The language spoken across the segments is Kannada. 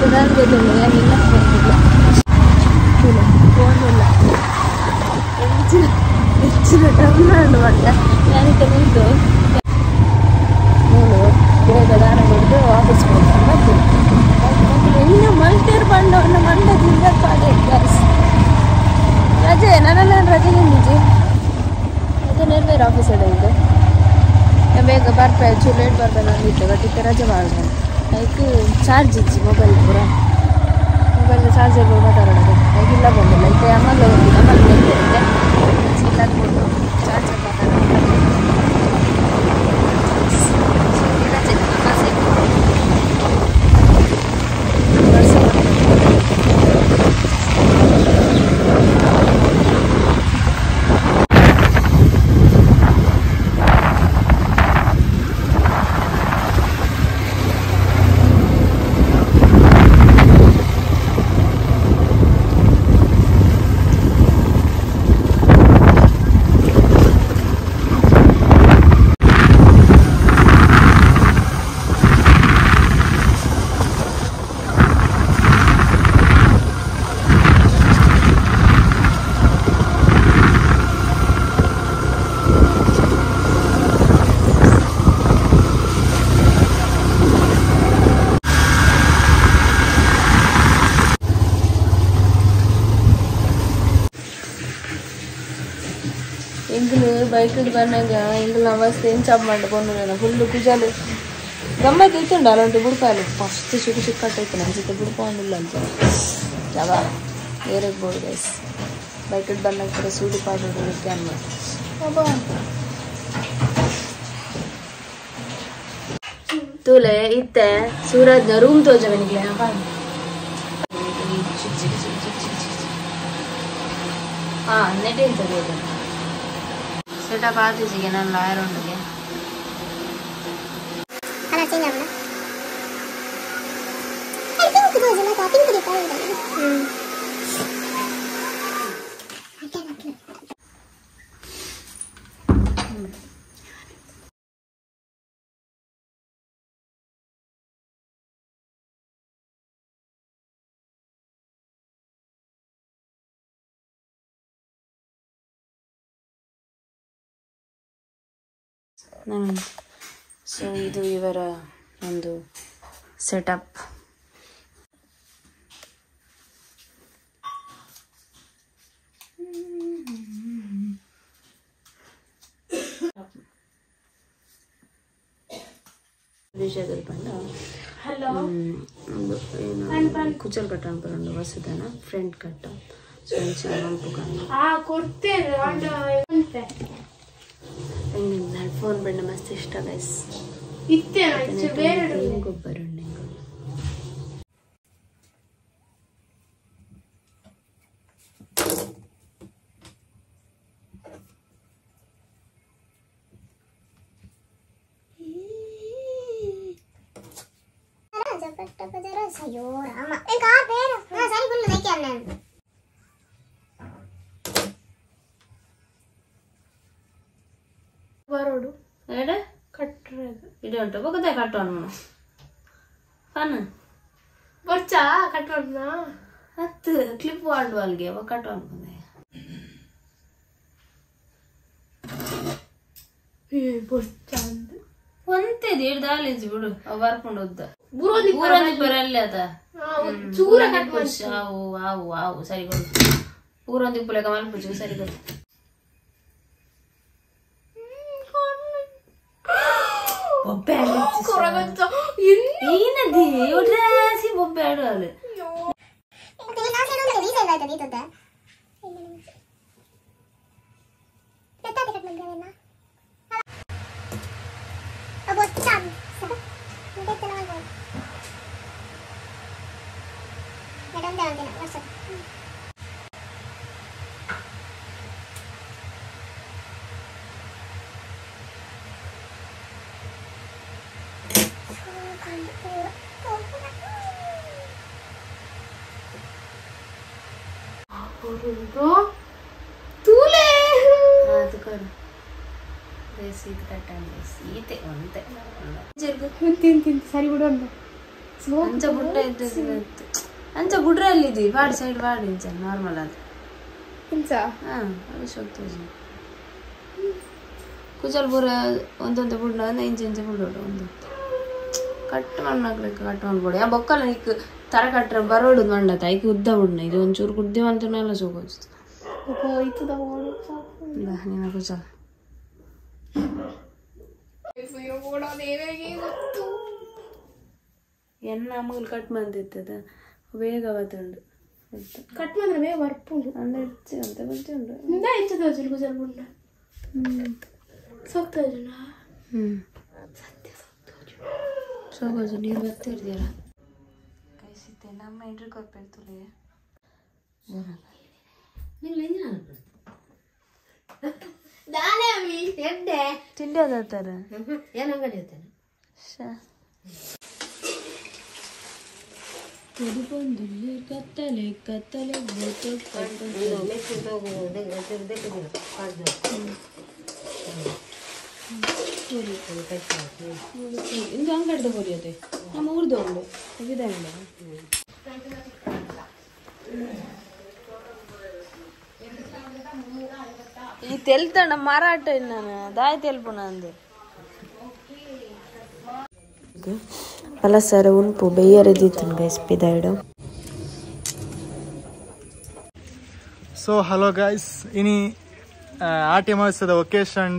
ನಾನು ಗೊತ್ತಿಲ್ಲ ಯಾರಿಲ್ಲ ಬಂದಿಲ್ಲ ಫೋನಿಲ್ಲ ಹೆಚ್ಚಿನ ಟರ್ನ್ ಬಂದ ಯಾರಿಗೆ ನಿಂತು ನಾನು ಬೇಗ ದಾರ ಹಿಡಿದು ಆಫೀಸ್ ಹೋಗ್ತೀನಿ ಮತ್ತೆ ಇನ್ನು ಮಲ್ಟೇರ್ ಬಂಡವನ್ನ ಮಂಡದಿಂದ ಕಾಲೇ ರಜೆ ನನ್ನೆಲ್ಲ ರಜೆಗೆ ನಿಜ ರಜೆ ಬೇರೆ ಆಫೀಸ್ ಅದ ಇದು ಬೇಗ ಬರ್ಪೆ ಚೂರು ಲೇಟ್ ಬರ್ಬೇಕಂದಿತ್ತು ಗಟ್ಟಿಗೆ ರಜೆ ಮಾಡಿದೆ ಅದಕ್ಕೆ ಚಾರ್ಜ್ ಇಚ್ಚಿ ಮೊಬೈಲ್ ಪೂರ ಮೊಬೈಲ್ ಚಾರ್ಜರ್ ಮಾತಾಡೋದು ಈಗ ಇಲ್ಲ ಬಂದಿಲ್ಲ ಈಗ ಅಮ್ಮಲ್ಲ ಹೋಗಿಲ್ಲ ಅಮ್ಮಲ್ಲಿ ನಿಂತಿರುತ್ತೆ ಇಲ್ಲ ಹಾಕ್ಬೋದು ಚಾರ್ಜರ್ ಮಾತಾಡೋದು బైక్ పన్నాగా ఇంట్లో అవస్థ ఏం చెప్పమంటే కొన్నాను ఫుల్ కుజాలు గమ్మత్ అవుతుండే అలాంటి బుడకాయలు ఫస్ట్ చిక్కు చిక్కట్టు అవుతున్నాయి చిక్క బుడపాండులు అంతా చాలా వేరే బోర్డు గైస్ బైక్ పన్నాక సూడి పాడు అన్నమాట అబ్బా तुले इतने सूरज न रूम तो जब निकले ना पानी हाँ नेटिंग तो दे दे सेटा बात ही सीखे ना लायर उन्हें क्या अरे चीज़ अपना आई थिंक तो ज़्यादा टॉपिंग तो दिखाई दे ಸೊ ಇದು ಇವರ ಒಂದು ಸೆಟಪ್ ವಿಷಯದಲ್ಲಿ ಬಂದ ಕುಚಲ್ ಕಟ್ಟ ಅನ್ಕೊಂಡು ಹೊಸದನ ಫ್ರಂಟ್ ಕಟ್ಟ ಸೊ ಹಂಪು ನಾನು ಫೋನ್ ಬಣ್ಣ ಮಸ್ತ್ ಇಷ್ಟ ಗೈಸ್ ಗೊಬ್ಬರ ಬರೋಡು ಎಡೆ ಕಟ್ರೆ ಇದು ಉಂಟು ಬಗ್ಗದೆ ಕಟ್ಟೋಣ ಫನ್ ಬರ್ಚಾ ಕಟ್ಟೋಣ ಹತ್ತು ಕ್ಲಿಪ್ ವಾಲ್ಡ್ ವಾಲ್ಗೆ ಅವ ಕಟ್ಟೋಣ ಬರ್ಚಾ ಒಂತೇದು ಹಿಡ್ದಾಲಿಂಚು ಬಿಡು ಅವ ಬರ್ಕೊಂಡು ಹೋದ ಊರಲ್ಲಿ ಬರಲ್ಲೇ ಅದ ಚೂರ ಆವು ಆವು ಆವು ಸರಿ ಕೊಡು ಊರೊಂದು ಪುಲಕ ಮಲ್ಪುಜು ಸರಿ ಕೊಡು ಬೊಬ್ಬೆ ಏನದಿ ಒಟ್ರಾಸಿ ಬೊಬ್ಬೆ ಆಡುವಳು ತೂಲೆ ಅದು ಕರು ಸೀತೆ ಕಟ್ಟಂಗೆ ಸೀತೆ ಒಂತೆ ತಿಂತ ಸರಿ ಬಿಡು ಅಂತ ಅಂಚ ಬುಟ್ಟ ಇತ್ತು ಅಂಚ ಬುಡ್ರಲ್ಲಿ ವಾಡಿ ಸೈಡ್ ವಾಡಿ ಇಂಚ ನಾರ್ಮಲ್ ಅದು ಇಂಚ ಅದು ಶೋಕ್ತೋಜಿ ಕುಚಲ್ ಪೂರ ಒಂದೊಂದು ಬುಡ್ಡ ಇಂಚ ಇಂಚ ಬುಡ್ಡೋಡು ಒಂದು ಕಟ್ ಮಾಡ್ಲಿಕ್ಕೆ ಕಟ್ ಮಾಡ್ಬೋಡು ಆ ಬೊಕ್ಕಲ್ಲ ಈಗ ತರ ಕಟ್ರೆ ಬರೋಡು ಮಂಡತ ಐಕ್ ಉದ್ದ ಬುಡ್ನ ಇದು ಒಂಚೂರು ಕುದ್ದಿ ಅಂತನೆಲ್ಲ ಸೋಗೋಯ್ತು ನೀನ ಕುಚಲ್ ಎನ್ನ ಅಮ್ಮಗಳು ಕಟ್ ಮಾಡ್ತಿತ್ತದ ಬೇಗ ಬತ್ತುಂಡು ಕಟ್ ಮಾಡಿದ್ರೆ ಬೇಗ ಬರ್ಪುಂಡು ಅಂದ್ರೆ ಹೆಚ್ಚು ಅಂತ ಗೊತ್ತುಂಡು ಇಂದ ಹೆಚ್ಚು ತೋಜಲು ಕುಚಲ್ ಬುಡ್ಡ ಸೋಗ್ತೋಜುನ ಸತ್ಯ ಸೋಗೋಜು ನೀರು ಬರ್ತಿರ್ತೀರ ಕೈಸಿತ್ತೆ ನಮ್ಮ ಇಂಟ್ರಿ ಕೊರ್ಪೆರ್ತುಲೆ ತಿಂಡಿ ಅದಾತಾರ ಏನು ಅಂಗಡಿ ಇರ್ತಾನೆ ಬಂದು ಕತ್ತಲೆ ಕತ್ತಲೆ ಇಂದು ಅಂಗಡಿದ ಕೊರಿಯದೆ ನಮ್ಮ ಊರ್ದು ಉಂಡು ಇದಂಗ ಈ ತೆಲ್ತಣ್ಣ ಮಾರಾಟ ನಾನು ದಾಯ ತೆಲ್ಪುನ ಅಂದೆ ಪಲಸರ ಉಂಪು ಬೆಯ್ಯರದಿತ್ತು ಬೆಸ್ಪಿದಾಯ್ಡು. ಸೊ ಹಲೋ ಗೈಸ್ ಇನಿ ಆಟಿ ಮಹೋತ್ಸವದ ಒಕೇಶನ್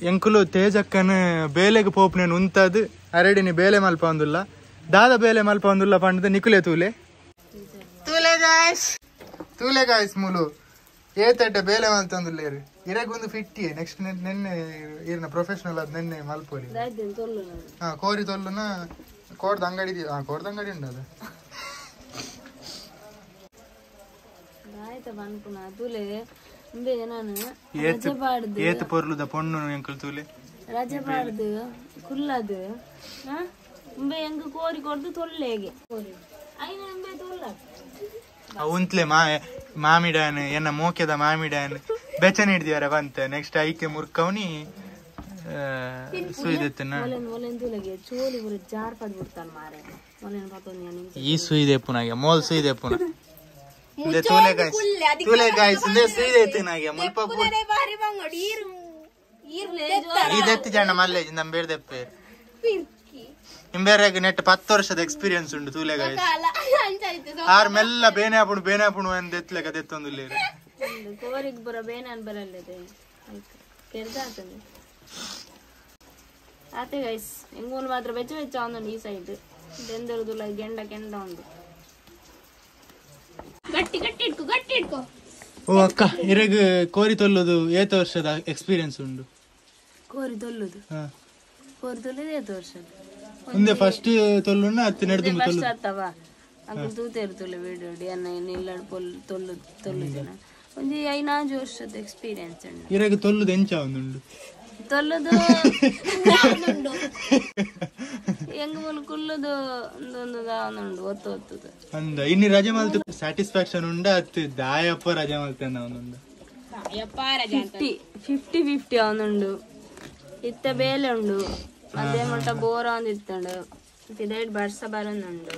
ಎಂಕುಲು ತೇಜಕ್ಕನ ಬೇಲೆಗೆ ಪೋಪ್ನೇನು ಉಂತದು ಅರೆಡಿನಿ ಬೇಲೆ ಮಲ್ಪ ಒಂದುಲ್ಲ ದಾದ ಬೇಲೆ ಮಲ್ಪ ಒಂದುಲ್ಲ ಪಂಡದ ನಿಕುಲೆ ತೂಲೆ ಗಾಯ್ಸ್ ಮುಲು ಏತಟ್ಟೆ ಬೇಲೆ ಮಲ್ತಂದುಲ್ಲೇರು ಇರಗೊಂದು ಫಿಟ್ಟಿಯೇ ನೆಕ್ಸ್ಟ್ ನೆನ್ನೆ ಇರ್ನ ಪ್ರೊಫೆಷನಲ್ ಅದು ನೆನ್ನೆ ಮಲ್ಪೋಲಿ ಕೋರಿ ತೊಲ್ಲುನ ಕೋರ್ದ ಅಂಗಡಿ ಕೋರ್ದ ಅಂಗಡಿ ಉಂಡು ಅದು ಏತ್ ಪೊರ್ಲುದ ಪೊಣ್ಣು ಎಂಕಲ್ ತೂಲೆ ರಜೆ ಪಾಡ್ದು ಕುಲ್ಲದು ಇಂಬೆ ಎಂಗ ಕೋರಿ ಕೊಡ್ದು ತೊಲ್ಲೆಗೆ ಐನ ಇಂಬೆ ತೊಲ್ಲ ಉಂತ್ಲೆ ಮಾಮಿಡಾನ್ ಎನ್ನ ಮೋಕೆದ ಮಾಮಿಡಾನ್ ಬೆಚನ್ ಹಿಡ್ದಿಯಾರ ಬಂತ ನೆಕ್ಸ್ಟ್ ಐಕೆ ಮುರ್ಕವ್ನಿ ಸುಯ್ದೆತ್ತನ ಈ ಸುಯ್ದೆ ಪುನಾಗೆ ಮೋಲ್ ಸುಯ್ದೆ ಪುನ ತೂಲೆ ಗಾಯ್ಸ್ ಸುಯ್ದೆ ನಾಗೆ ಮುಲ್ಪ ಇದೆತ್ತಿ ಜನ ಮಲ್ಲೇಜ್ ನಮ್ ಬೇಡ್ದೆಪ್ಪೆ ಇಂಬೇರೆಗೆ ನೆಟ್ 10 ವರ್ಷದ ಎಕ್ಸ್ಪೀರಿಯನ್ಸ್ ಉಂಡು ತೂಲೆ ಗಾಯ್ಸ್ ಆರ್ ಮೆಲ್ಲ ಬೇನೆ ಆಪುಣು ಅಂದ್ ಎತ್ಲೆಗ ದೆತ್ತೊಂದುಲ್ಲೇರು ಕೋರಿಗೆ ಬರ ಬೇನಾನ್ ಬರಲ್ಲದೆ ಕೆಲ್ಸ ಆಗ್ತದೆ ಆತೆ ಗೈಸ್ ಎಂಗೂನು ಮಾತ್ರ ಬೆಚ್ಚ ಅವನೊಂದು ಈ ಸೈಡ್ ಬೆಂದರುದುಲ್ಲ ಗೆಂಡ ಉಂಡು ಗಟ್ಟಿ ಇಟ್ಕೊ ಓ ಅಕ್ಕ ಇರಗ ಕೋರಿ ತೊಲ್ಲುದು ಏತ ವರ್ಷದ ಎಕ್ಸ್ಪೀರಿಯನ್ಸ್ ಉಂಡು ಕೋರಿ ತೊಲ್ಲುದು ಏತ ವರ್ಷದ ಒಂದೇ ಫಸ್ಟ್ ತೊಲ್ಲುನ ಅತ್ತೆ ನಡೆದು ಫಸ್ಟ್ ಆತವ ಅಂಕಲ್ ತೂತೆ ಇರ್ತಲ್ಲ ವಿಡಿಯೋ ಅನ್ನ ಇನ್ನಿಲ್ಲ ತೊಲ್ಲುದಿನ ಒಂದು 5 ವರ್ಷದ ಎಕ್ಸ್ಪೀರಿಯನ್ಸ್ ಉಂಡು ಇರಗ ತೊಲ್ಲುದು ಎಂಚ ಒಂದುಂಡು ತೊಲ್ಲುದು ಹೆಂಗ್ ಮುಲ್ ಕುಲ್ಲುದು ಒಂದೊಂದು ಉಂಡು ಒತ್ತುದು ಅಂದ ಇನ್ನಿ ರಜೆ ಮಲ್ತು ಸ್ಯಾಟಿಸ್ಫ್ಯಾಕ್ಷನ್ ಉಂಡ ಅತ್ತು ದಾಯಪ್ಪ ರಜೆ ಮಲ್ತೇನೆ ಅವನೊಂದು 50-50 ಅವನುಂಡು ಇತ್ತ ಬೇಲೆ ಉಂಡು ಮಧ್ಯ ಮಟ್ಟ ಬೋರ ಒಂದಿತ್ತಂಡು ಇದೈಡ್ ಬರ್ಸ ಬರೋನುಂಡು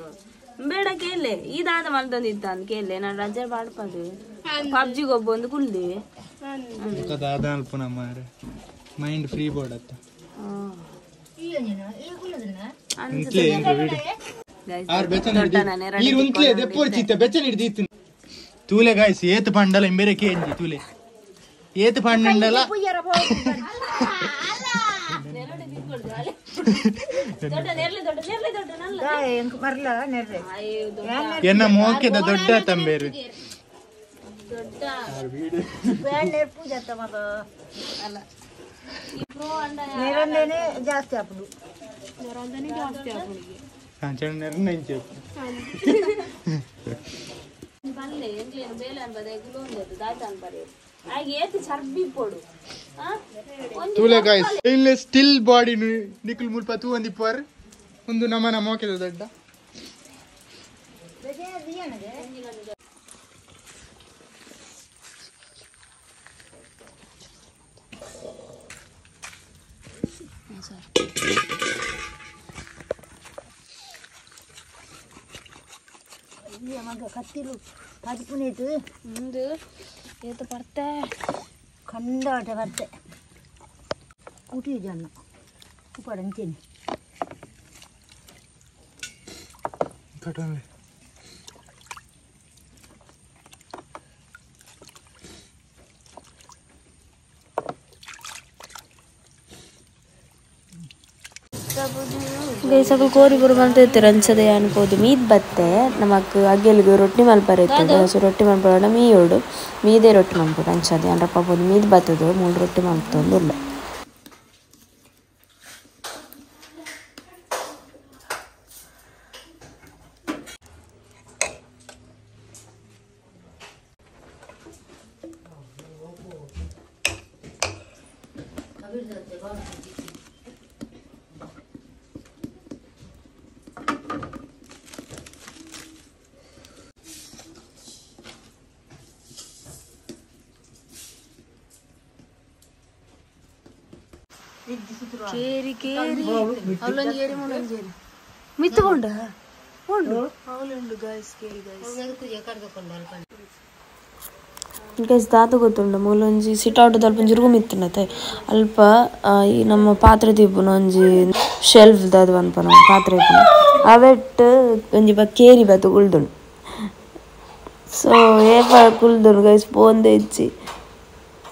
ಬೇಡ ಕೇಳೆ ಈ ದಾದ ಮಲ್ತೊಂದಿತ್ತ ಅಂದ್ ಕೇಳೆ ನಾನು ರಜೆ ಬಾಡ್ಪದು ಪಬ್ಜಿಗೆ ಒಬ್ಬೊಂದು ಕುಲ್ದಿ ಮೈಂಡ್ ಫ್ರೀ ಬೋರ್ಡ್ ಅತ್ತ ತೂಲೆ ಗಾಯ್ಸ್ ಏತ್ ಪಂಡಲ ಇಂಬೇರೆ ಕೇಂಜಿ ತೂಲೆ ಏತ್ ಪಂಡಲ ಎನ್ನ ಮೋಕೆದ ದೊಡ್ಡ ತಂಬೇರು ಜಾಸ್ತಿ ಹಾಪುದು ಸ್ಟಿಲ್ ಬಾಡಿ ನಿಖಿಲ್ ಮುಲ್ಪ ತೂ ಒಂದಿಪ್ಪರ್ ಒಂದು ನಮನ ಮೋಕೆದ ದೊಡ್ಡ ನಮಗೆ ಕತ್ತಿಲು ಪದಿಪುನೇತು ಮುಂದೆ ಏತು ಬರ್ತೆ ಕಂಡಾಟ ಬರ್ತೆ ಕುಟಿ ಜನ್ನ ಉಪಡಂತೀನಿ ಕಟಂಬಿ ಗೈಸಕು ಕೋರಿ ಬರು ಮಲ್ತೈತೆ ರಂಚದೆ ಅನ್ಬೋದು ಮೀದ್ ಬತ್ತೆ ನಮಕ್ ಅಗ್ಗೆಲ್ಗೆ ರೊಟ್ಟಿ ಮಲ್ಪರ ಇತ್ತು ಸೊ ರೊಟ್ಟಿ ಮಲ್ಪಡ ಮೀಯೋಡು ಮೀದೇ ರೊಟ್ಟಿ ಮಲ್ಪಡು ಅಂಚದೆ ಅಂದ್ರಪ್ಪ ಬೋದು ಮೀದ್ ಬತ್ತದು 3 ರೊಟ್ಟಿ ಮಲ್ತೊಂದುಲ್ಲ ಕೇರಿ ಕೇರಿ ಅವಳೊಂದು ಏರಿ ಮುಳ್ಳೊಂದು ಏರಿ ಮಿತ್ತುಕೊಂಡ ಉಂಡು ಅವಳುಂಡು ಗಾಯ್ಸ್ ಕೇರಿ ಗೈಸ್ ದಾದ ಗೊತ್ತುಂಡು ಮೂಲೊಂಜಿ ಸಿಟೌಟ್ ಅಲ್ಪ ಜುರುಗು ಮಿತ್ತುನತೆ ಅಲ್ಪ ಈ ನಮ್ಮ ಪಾತ್ರೆ ತಿಪ್ಪುನ ಒಂಜಿ ಶೆಲ್ಫ್ ದಾದ ಅನ್ಪನ ಪಾತ್ರೆ ಇಪ್ಪುನ ಅವೆಟ್ ಒಂಜಿ ಕೇರಿ ಬತ್ತು ಕುಳ್ದುಂಡು ಸೊ ಏಪ ಕುಳ್ದುಂಡು ಗೈಸ್ ಪೋಂದೆ ಇಚ್ಚಿ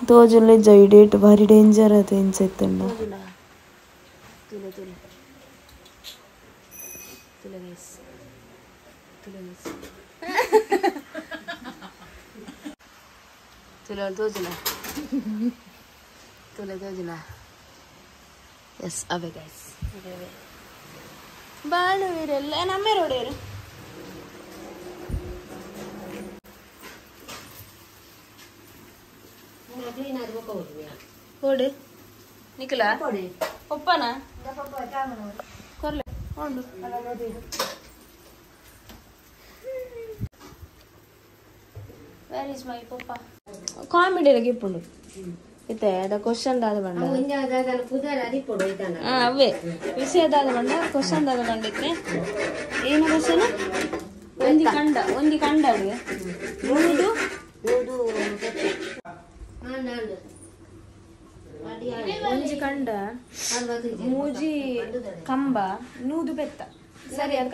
ತೋಜುಲ್ಲ ಜೈಡೇಟ್ ಭಾರಿ ಡೇಂಜರ್ ಅದು ಎನ್ಸೆತ್ತಂಡ ತುಲೆ ತುಲೆ ತುಲೆ ಗೈಸ್ ತುಲೆ ಗೈಸ್ ತುಲೆ ತೋಜುಲ ತುಲೆ ತೋಜುಲ ಎಸ್ ಅವೇ ಗೈಸ್ ಅವೇ ಬಾಳು ಇರಲ್ಲ ನಮ್ಮೇ ರೋಡೇರು ಕೊಡು ನಿಖಿಲ ಪಪ್ಪನ ಕೊರ್ಲೆ ಉಂಡು ವೇರ್ ಇಸ್ ಮೈ ಪಪ್ಪ ಕಾಮಿಡಿ ಗಿಪ್ಪುಂಡು ಇತ್ತೆ ಅದ ಕ್ವಶನ್ ದಾದ ಬಂಡ ಅವೇ ವಿಷಯದಾದ ಬಂಡ ಕ್ವಶನ್ ದಾದ ಬಂಡಿತ್ತೆ ಏನು ಕ್ವಶನ್ ಒಂದಿ ಕಂಡ ಮೂದು ಒಂಜಿ ಕಂಡ ಮೂಜಿ ಕಂಬ ನೂದು ಬೆತ್ತ ಸರಿ ಅದು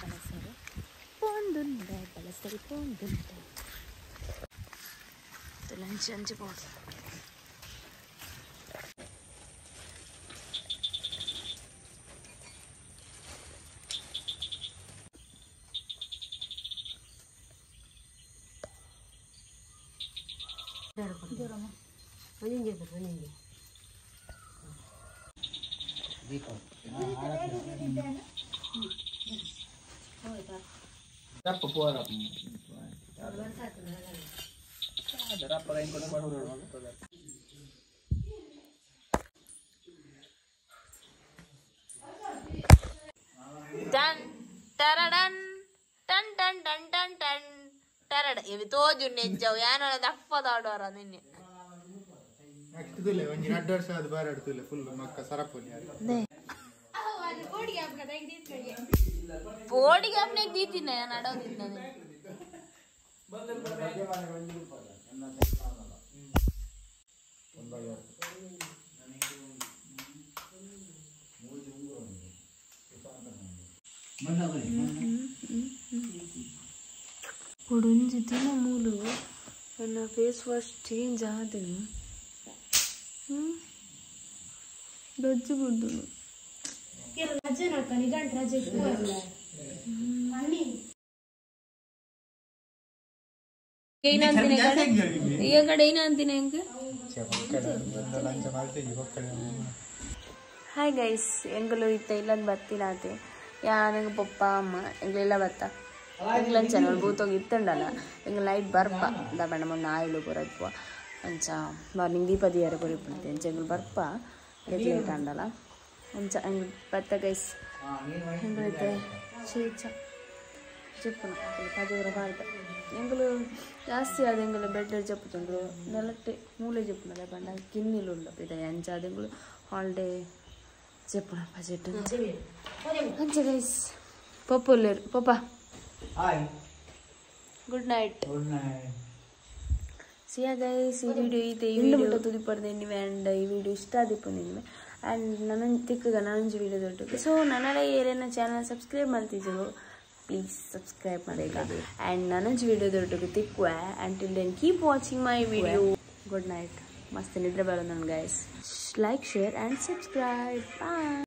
ಬಳಸರಿ ಪೋಂದುಂಡೆ ಲಂಚ್ ಅಂಚೆ ಪೋದು Dun, taradan, dun dun dun dun dun, tarada. Ivi toju nejjav yana daffada adora ninne. ಆಗ್ತದಿಲ್ಲ ಒಂಜಿ ನಡ್ಡು ವರ್ಷ ಅದು ಬಾರ ಆಡ್ತಿಲ್ಲ ಫುಲ್ ಮಕ್ಕ ಸರಪುನಿ ಬೋಡಿಗೆ ಅಪ್ನೆ ದೀತಿನ ನಡೋದಿಲ್ಲ ಕೊಡೊಂಜಿ ದಿನ ಮೂಲು ನನ್ನ ಫೇಸ್ ವಾಶ್ ಚೇಂಜ್ ಆದನು ಗಜ್ಜು ಬಿದ್ದು ಈಗ ಕಡೆ ಏನಂತೀನಿ ಹೆಂಗೆ ಹಾಯ್ ಗೈಸ್ ಎಂಗಲು ಇತ್ತ ಇಲ್ಲದ ಬರ್ತಿನಾತೆ ಯಾನಂಗೆ ಪಪ್ಪ ಅಮ್ಮ ಎಂಗ್ಲೆಲ್ಲ ಬತ್ತ ಎಂಗ್ಲಂಚ ನೋಡಿ ಬೂತೋಗಿ ಇತ್ತಂಡಲ್ಲ ಎಂಗೆ ಲೈಟ್ ಬರ್ಪ ದಬಣ್ಣ ಮೊನ್ನ ಆಯಿಲು ಬರಪ್ಪ ಅಂಚ ಮಾರ್ನಿಂಗ್ ದೀಪದಿಯಾರ ಬರೀಪುಂತೆ ಅಂಚ ಎಂಗ್ಲು ಬರ್ಪ ಲೇಟ್ ಅಂಡಲ್ಲ ಅಂಚ ಎಂಗ್ ಬತ್ತ ಗೈಸ್ ಎಂಗ್ಲೈತೆ ಚೀಚ చెప్పున పదివర బాగా ఎంగులు జాస్తి అది ఎంగులు బెడ్ చెప్పుతుండ్రు నెలట్టి మూలే చెప్పున్నదే పండ కిన్నీలు ఉండవు ఇది ఎంచ అది ఎంగులు హాలిడే చెప్పనప్ప చెట్టు అంతే గైస్ పప్పులేరు పప్ప ಗುಡ್ ನೈಟ್ ಸಿಯಾ ಗೈಸ್ ಈ ವಿಡಿಯೋ ಇದೆ ಈ ವಿಡಿಯೋ ತುದಿ ಪಡೆದೇನಿ ಆ್ಯಂಡ್ ಈ ವಿಡಿಯೋ ಇಷ್ಟ ಆದಿಪ್ಪನಿವೆ ಆ್ಯಂಡ್ ನನ್ನ ತಿಕ್ಕಗ ನಾನೊಂದು ವಿಡಿಯೋ ದೊಡ್ಡ ಸೊ ನನ್ನಡ ಏರಿಯನ ಚಾನಲ್ ಸಬ್ಸ್ಕ್ರೈಬ್ ಮಾಡ್ತಿದ್ರು ಪ್ಲೀಸ್ ಸಬ್ಸ್ಕ್ರೈಬ್ ಮಾಡೀಗ ಆ್ಯಂಡ್ ನಾನೊಂದು ವಿಡಿಯೋ ದೊಡ್ಡ ತಿಕ್ಕುವೆ until then keep watching my video good night ಮಸ್ತ್ ನಿದ್ರೆ ಬರೋದು ನನ್ನ guys like share and subscribe bye